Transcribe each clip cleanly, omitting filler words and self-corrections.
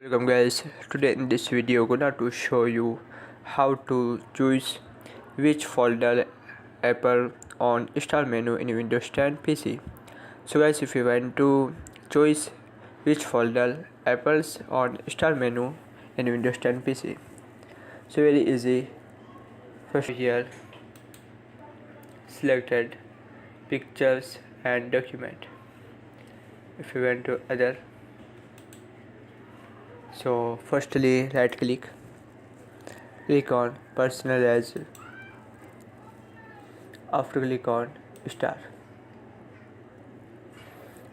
Welcome guys, today in this video gonna to show you how to choose which folder apple on start menu in Windows 10 PC. So guys, if you want to choose which folder apples on start menu in Windows 10 PC, so very easy. First here selected pictures and document. If you went to other, so firstly right click on personalize, after click on start,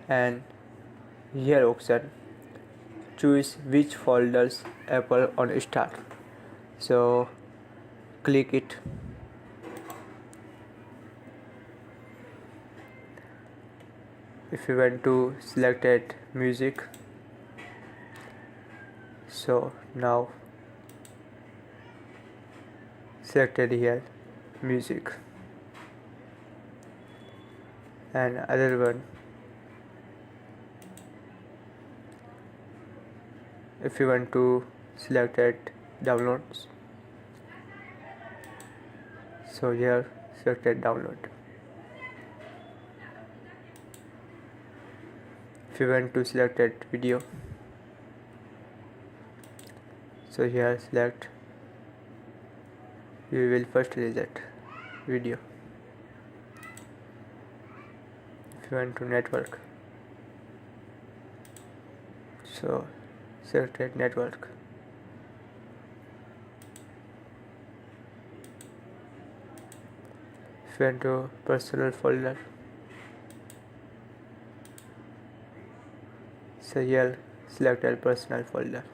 and here option choose which folders apple on start, so click it. If you want to select it music, so now selected here music, and other one if you want to select it downloads, so here selected download. If you want to select it video, so here select, you will first reject video. If you want to network, so select it network. If you want to personal folder, so here select a personal folder.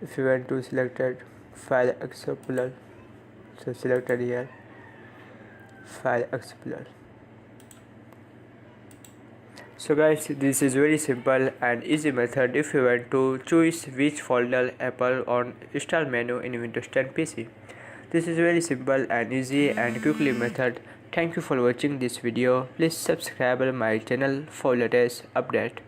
If you want to select it file explorer, so select it here file explorer. So guys, this is very simple and easy method if you want to choose which folder apple on start menu in Windows 10 PC. This is very simple and easy and quickly method. Thank you for watching this video. Please subscribe my channel for latest update.